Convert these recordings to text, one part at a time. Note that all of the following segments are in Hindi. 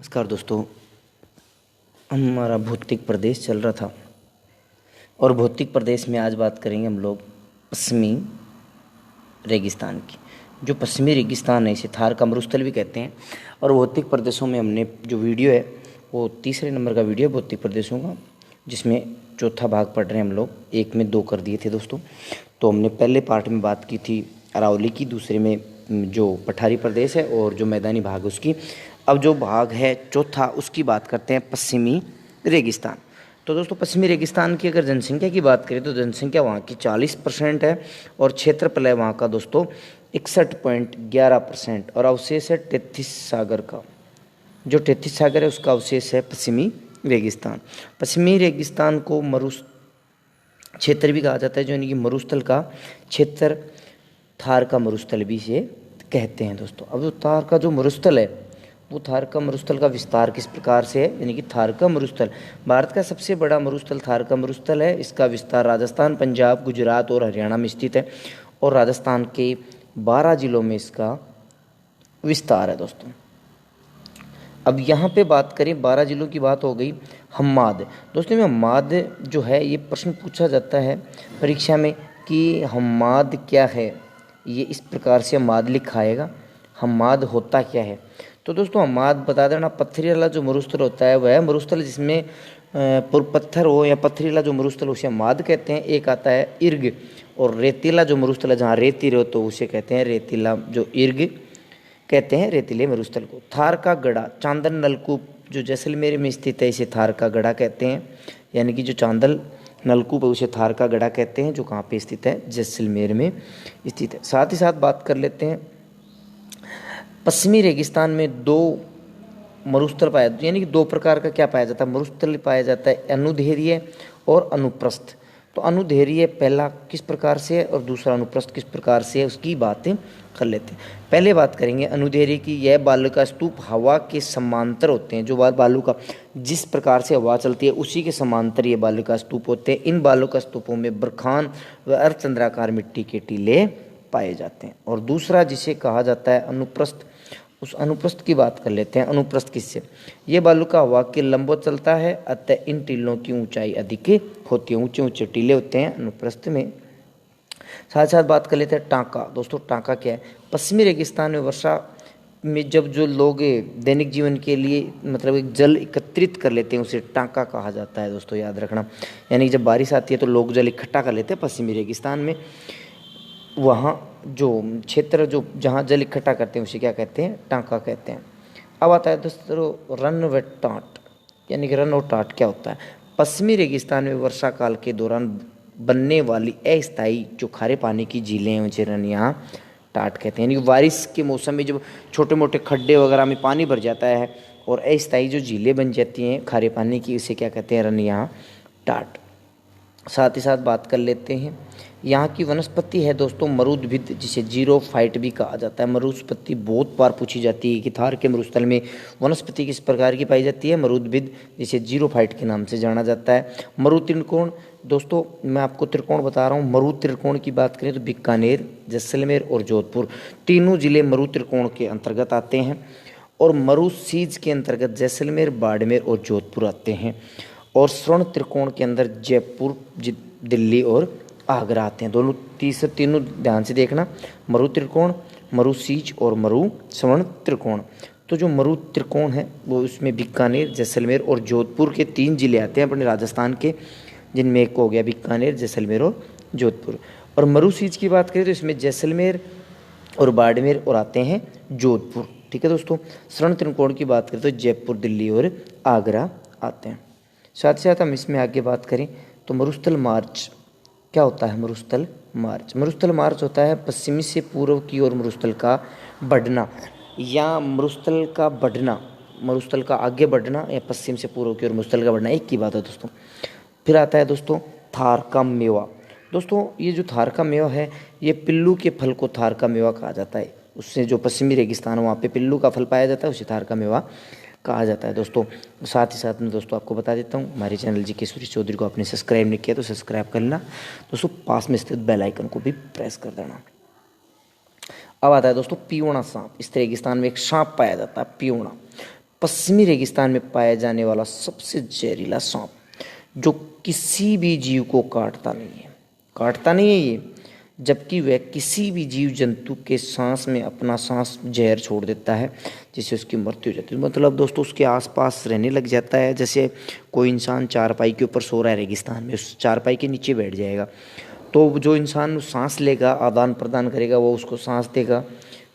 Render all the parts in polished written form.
नमस्कार दोस्तों। हमारा भौतिक प्रदेश चल रहा था और भौतिक प्रदेश में आज बात करेंगे हम लोग पश्चिमी रेगिस्तान की। जो पश्चिमी रेगिस्तान है इसे थार का मरुस्थल भी कहते हैं। और भौतिक प्रदेशों में हमने जो वीडियो है वो तीसरे नंबर का वीडियो है भौतिक प्रदेशों का, जिसमें चौथा भाग पढ़ रहे हैं हम लोग। एक में 2 कर दिए थे दोस्तों। तो हमने पहले पार्ट में बात की थी अरावली की, दूसरे में जो पठारी प्रदेश है और जो मैदानी भाग है उसकी। अब जो भाग है चौथा उसकी बात करते हैं पश्चिमी रेगिस्तान। तो दोस्तों पश्चिमी रेगिस्तान की अगर जनसंख्या की बात करें तो जनसंख्या वहाँ की 40% है और क्षेत्रफल है वहाँ का दोस्तों 61.11% और अवशेष है 33 सागर का। जो 33 सागर है उसका अवशेष है पश्चिमी रेगिस्तान। पश्चिमी रेगिस्तान को मरुस्थल क्षेत्र भी कहा जाता है, जो यानी कि मरुस्थल का क्षेत्र, थार का मरुस्थल भी इसे कहते हैं दोस्तों। अब जो थार का जो मरुस्थल है वो थार का मरुस्थल का विस्तार किस प्रकार से है, यानी कि थार का मरुस्थल भारत का सबसे बड़ा मरुस्थल थार का मरुस्थल है। इसका विस्तार राजस्थान, पंजाब, गुजरात और हरियाणा में स्थित है और राजस्थान के 12 जिलों में इसका विस्तार है दोस्तों। अब यहाँ पे बात करें, 12 जिलों की बात हो गई। हम्माद दोस्तों में हम्माद जो है ये प्रश्न पूछा जाता है परीक्षा में कि हम्माद क्या है। ये इस प्रकार से हम्माद लिखा आएगा, हम्माद होता क्या है। तो दोस्तों हम्माद बता देना, पत्थरी वाला जो मरुस्थल होता है वह मरुस्थल जिसमें पत्थर हो या पत्थरी वाला जो मरुस्थल उसे हम्माद कहते हैं। एक आता है इर्ग, और रेतीला जो मरुस्थल है जहाँ रेती रहो तो उसे कहते हैं रेतीला, जो इर्ग कहते हैं रेतीले मरुस्थल को। थार का गढ़ा, चांदन नलकूप जो जैसलमेर में स्थित है इसे थार का गढ़ा कहते हैं, यानी कि जो चांदन नलकूप है उसे थार का गढ़ा कहते हैं, जो कहाँ पे स्थित है, जैसलमेर में स्थित है। साथ ही साथ बात कर लेते हैं पश्चिमी रेगिस्तान में 2 मरुस्थल पाया, यानी कि 2 प्रकार का क्या पाया जाता है, मरुस्थल पाया जाता है, अनुदैर्ध्य और अनुप्रस्थ। तो अनुदैर्ध्य पहला किस प्रकार से है और दूसरा अनुप्रस्थ किस प्रकार से है उसकी बातें कर लेते हैं। पहले बात करेंगे अनुदैर्ध्य की। यह बालू का स्तूप हवा के समांतर होते हैं। जो बालू का जिस प्रकार से हवा चलती है उसी के समांतर ये बालू का स्तूप होते हैं। इन बालू का स्तूपों में बरखान व अर्धचंद्राकार मिट्टी के टीले पाए जाते हैं। और दूसरा जिसे कहा जाता है अनुप्रस्थ, उस अनुप्रस्थ की बात कर लेते हैं। अनुप्रस्थ किससे, ये बालू का हवा के लंबवत चलता है, अतः इन टीलों की ऊंचाई अधिक होती है, ऊंचे ऊंचे टीले होते हैं अनुप्रस्थ में। साथ साथ बात कर लेते हैं टांका। दोस्तों टांका क्या है, पश्चिमी रेगिस्तान में वर्षा में जब जो लोग दैनिक जीवन के लिए मतलब एक जल एकत्रित कर लेते हैं उसे टांका कहा जाता है दोस्तों, याद रखना। यानी जब बारिश आती है तो लोग जल इकट्ठा कर लेते हैं पश्चिमी रेगिस्तान में। वहाँ जो क्षेत्र जो जहाँ जल इकट्ठा करते हैं उसे क्या कहते हैं, टांका कहते हैं। अब आता है दोस्तों रन व टाट, यानी कि रन और टाट क्या होता है। पश्चिमी रेगिस्तान में वर्षा काल के दौरान बनने वाली अस्थायी जो खारे पानी की झीलें हैं उसे रन या टाट कहते हैं। यानी कि बारिश के मौसम में जब छोटे मोटे खड्डे वगैरह में पानी भर जाता है और अस्थायी जो झीलें बन जाती हैं खारे पानी की, उसे क्या कहते हैं, रन या टाट। साथ ही साथ बात कर लेते हैं यहाँ की वनस्पति है दोस्तों मरुद्भिद, जिसे जीरो फाइट भी कहा जाता है। मरुस्पति बहुत बार पूछी जाती है कि थार के मरुस्थल में वनस्पति किस प्रकार की पाई जाती है, मरुद्भिद, जिसे जीरो फाइट के नाम से जाना जाता है। मरु त्रिकोण दोस्तों मैं आपको त्रिकोण बता रहा हूँ। मरु त्रिकोण की बात करें तो बीकानेर, जैसलमेर और जोधपुर तीनों जिले मरु त्रिकोण के अंतर्गत आते हैं। और मरु सीज के अंतर्गत जैसलमेर, बाड़मेर और जोधपुर आते हैं। और स्वर्ण त्रिकोण के अंदर जयपुर, दिल्ली और आगरा आते हैं। दोनों तीनों ध्यान से देखना, मरु त्रिकोण, मरु सीज और मरु स्वर्ण त्रिकोण। तो जो मरु त्रिकोण है वो उसमें बीकानेर, जैसलमेर और जोधपुर के 3 जिले आते हैं अपने राजस्थान के, जिनमें एक हो गया बीकानेर, जैसलमेर और जोधपुर। और मरु सीज की बात करें तो इसमें जैसलमेर और बाड़मेर और आते हैं जोधपुर। ठीक है दोस्तों। स्वर्ण त्रिकोण की बात करें तो जयपुर, दिल्ली और आगरा आते हैं। साथ ही साथ हम इसमें आगे बात करें तो मरुस्थल मार्च क्या होता है। मरुस्थल मार्च, मरुस्थल मार्च होता है पश्चिमी से पूर्व की ओर मरुस्थल का बढ़ना, या मरुस्थल का बढ़ना, मरुस्थल का आगे बढ़ना या पश्चिम से पूर्व की ओर मरुस्थल का बढ़ना, एक की बात है दोस्तों। फिर आता है दोस्तों थार का मेवा। दोस्तों ये जो थार का मेवा है ये पिल्लू के फल को थार का मेवा कहा जाता है। उससे जो पश्चिमी रेगिस्तान है वहाँ पे पिल्लू का फल पाया जाता है, उसे थार का मेवा कहा जाता है दोस्तों। साथ ही साथ में दोस्तों आपको बता देता हूँ हमारे चैनल जी के सुरेश चौधरी को आपने सब्सक्राइब नहीं किया तो सब्सक्राइब कर लेना दोस्तों, पास में स्थित बेल आइकन को भी प्रेस कर देना। अब आता है दोस्तों पियोना सांप। इस रेगिस्तान में एक सांप पाया जाता है पियोना। पश्चिमी रेगिस्तान में पाया जाने वाला सबसे जहरीला सांप, जो किसी भी जीव को काटता नहीं है ये, जबकि वह किसी भी जीव जंतु के सांस में अपना सांस जहर छोड़ देता है, जिससे उसकी मृत्यु हो जाती है। मतलब दोस्तों उसके आसपास रहने लग जाता है। जैसे कोई इंसान चारपाई के ऊपर सो रहा है रेगिस्तान में, उस चारपाई के नीचे बैठ जाएगा, तो जो इंसान सांस लेगा, आदान प्रदान करेगा, वो उसको सांस देगा,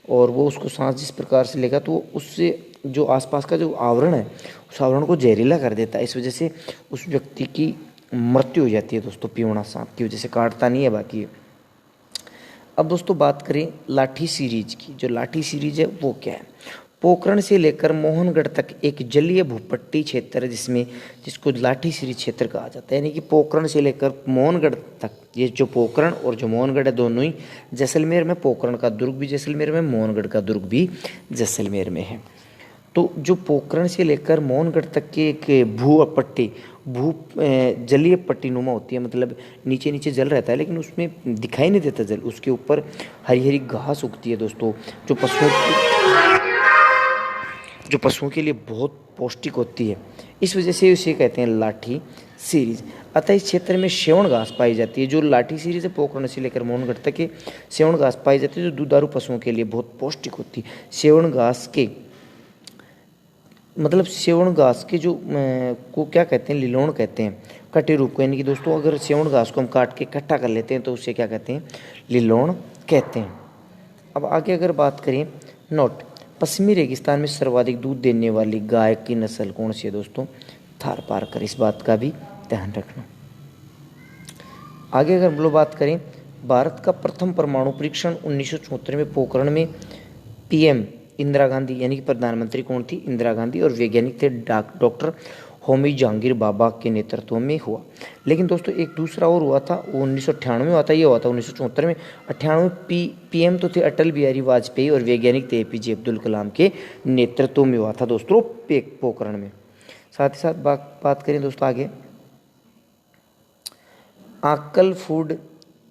और वो उसको सांस जिस प्रकार से लेगा तो उससे जो आसपास का जो आवरण है उस आवरण को जहरीला कर देता है। इस वजह से उस व्यक्ति की मृत्यु हो जाती है दोस्तों, पियोना सांप की वजह से। काटता नहीं है बाकी। अब दोस्तों बात करें लाठी सीरीज की। जो लाठी सीरीज है वो क्या है? पोखरण से लेकर मोहनगढ़ तक एक जलीय भूपट्टी क्षेत्र है, जिसको लाठी सीरीज क्षेत्र कहा जाता है। यानी कि पोखरण से लेकर मोहनगढ़ तक, ये जो पोखरण और जो मोहनगढ़ है दोनों ही जैसलमेर में, पोखरण का दुर्ग भी जैसलमेर में, मोहनगढ़ का दुर्ग भी जैसलमेर में है। तो जो पोखरण से लेकर मोहनगढ़ तक की एक जलीय पट्टी नुमा होती है, मतलब नीचे नीचे जल रहता है लेकिन उसमें दिखाई नहीं देता जल, उसके ऊपर हरी हरी घास उगती है दोस्तों, जो पशुओं के लिए बहुत पौष्टिक होती है। इस वजह से इसे कहते हैं लाठी सीरीज। अतः इस क्षेत्र में सेवण घास पाई जाती है। जो लाठी सीरीज है पोखरण से लेकर मोहनगढ़ तक के सेवण घास पाई जाती है, जो दुधारू पशुओं के लिए बहुत पौष्टिक होती है। सेवण घास के जो को क्या कहते हैं? लिलोण कहते हैं, कटे रूप को। यानी कि दोस्तों अगर सेवण घास को हम काट के इकट्ठा कर लेते हैं तो उसे क्या कहते हैं? लिलोण कहते हैं। अब आगे अगर बात करें, नोट, पश्चिमी रेगिस्तान में सर्वाधिक दूध देने वाली गाय की नस्ल कौन सी है दोस्तों? थारपारकर। इस बात का भी ध्यान रखना। आगे अगर हम लोग बात करें, भारत का प्रथम परमाणु परीक्षण 1974 में पोखरण में पीएम इंदिरा गांधी, यानी कि प्रधानमंत्री कौन थी? इंदिरा गांधी, और वैज्ञानिक थे डॉक्टर होमी जहांगीर बाबा के नेतृत्व में हुआ। लेकिन दोस्तों एक दूसरा और हुआ था, वो 1998 में हुआ था, ये हुआ था 1974 में। 98 पीएम तो थे अटल बिहारी वाजपेयी, और वैज्ञानिक थे एपीजे अब्दुल कलाम के नेतृत्व में हुआ था दोस्तों पोखरण में। साथ ही साथ बात करें दोस्तों आगे, आकल फूड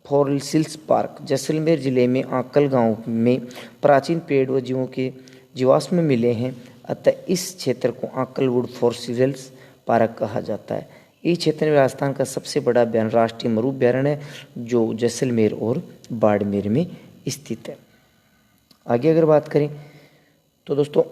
फॉसिल्स पार्क। जैसलमेर जिले में आकल गांव में प्राचीन पेड़ व जीवों के जीवाश्म मिले हैं, अतः इस क्षेत्र को आकल वुड फॉसिल्स पार्क कहा जाता है। इस क्षेत्र में राजस्थान का सबसे बड़ा राष्ट्रीय मरु अभयारण्य है, जो जैसलमेर और बाड़मेर में स्थित है। आगे अगर बात करें तो दोस्तों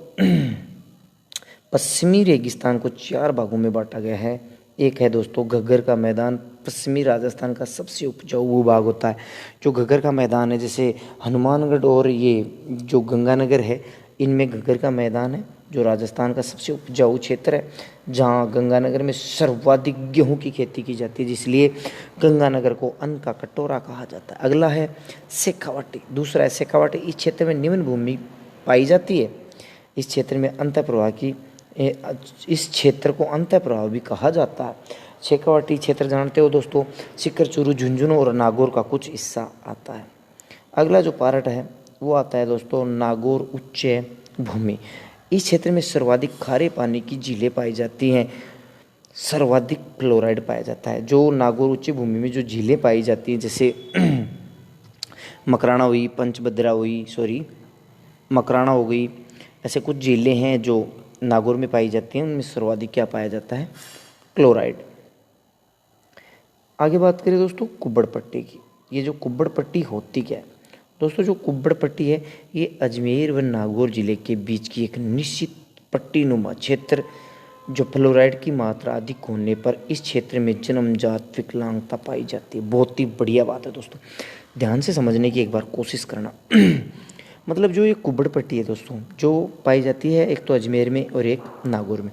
पश्चिमी रेगिस्तान को 4 भागों में बांटा गया है। एक है दोस्तों घग्गर का मैदान। पश्चिमी राजस्थान का सबसे उपजाऊ भूभाग होता है जो घग्गर का मैदान है। जैसे हनुमानगढ़ और ये जो गंगानगर है, इनमें घग्गर का मैदान है, जो राजस्थान का सबसे उपजाऊ क्षेत्र है, जहाँ गंगानगर में सर्वाधिक गेहूं की खेती की जाती है, इसलिए गंगानगर को अन्न का कटोरा कहा जाता है। अगला है शेखावाटी। दूसरा है शेखावाटी। इस क्षेत्र में निम्न भूमि पाई जाती है। इस क्षेत्र को अंतःप्रवाह भी कहा जाता है। शेखावाटी क्षेत्र जानते हो दोस्तों, सीकर, चूरू, झुंझुनू और नागौर का कुछ हिस्सा आता है। अगला जो पार्ट है वो आता है दोस्तों नागौर उच्च भूमि। इस क्षेत्र में सर्वाधिक खारे पानी की झीलें पाई जाती हैं, सर्वाधिक फ्लोराइड पाया जाता है। जो नागौर उच्च भूमि में जो झीलें पाई जाती हैं, जैसे मकराना हुई, मकराना हो गई, ऐसे कुछ झीलें हैं जो नागौर में पाई जाती हैं, उनमें सर्वाधिक क्या पाया जाता है? क्लोराइड। आगे बात करें दोस्तों कुब्बड़ पट्टी की। ये जो कुब्बड़ पट्टी होती क्या है दोस्तों? जो कुब्बड़ पट्टी है ये अजमेर व नागौर जिले के बीच की एक निश्चित पट्टी नुमा क्षेत्र, जो फ्लोराइड की मात्रा अधिक होने पर इस क्षेत्र में जन्मजात विकलांगता पाई जाती है। बहुत ही बढ़िया बात है दोस्तों, ध्यान से समझने की एक बार कोशिश करना। मतलब जो ये कुब्बड़ पट्टी है दोस्तों, जो पाई जाती है एक तो अजमेर में और एक नागौर में,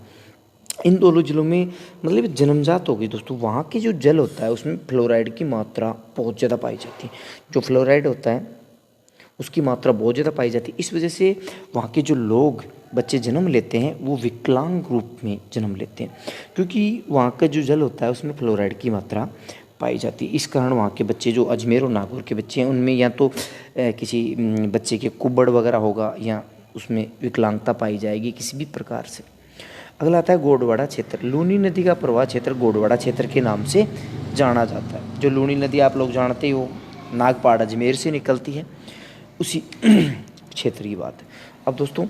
इन दोनों जिलों में मतलब जन्मजात हो गई दोस्तों। वहाँ की जो जल होता है उसमें फ्लोराइड की मात्रा बहुत ज़्यादा पाई जाती है। जो फ्लोराइड होता है उसकी मात्रा बहुत ज़्यादा पाई जाती है। इस वजह से वहाँ के जो लोग बच्चे जन्म लेते हैं वो विकलांग रूप में जन्म लेते हैं, क्योंकि वहाँ का जो जल होता है उसमें फ्लोराइड की मात्रा पाई जाती है। इस कारण वहाँ के बच्चे जो अजमेर और नागौर के बच्चे हैं उनमें या तो किसी बच्चे के कुब्बड़ वगैरह होगा या उसमें विकलांगता पाई जाएगी किसी भी प्रकार से। अगला आता है गोडवाड़ा क्षेत्र। लूनी नदी का प्रवाह क्षेत्र गोडवाड़ा क्षेत्र के नाम से जाना जाता है। जो लूनी नदी आप लोग जानते हो नागपाड़ अजमेर से निकलती है, उसी क्षेत्र की बात है। अब दोस्तों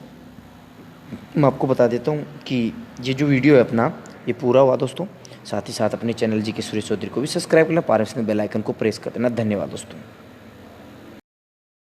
मैं आपको बता देता हूँ कि ये जो वीडियो है अपना ये पूरा हुआ दोस्तों। साथ ही साथ अपने चैनल जी के सुरेश चौधरी को भी सब्सक्राइब करना, पास में बेल आइकन को प्रेस कर देना। धन्यवाद दोस्तों।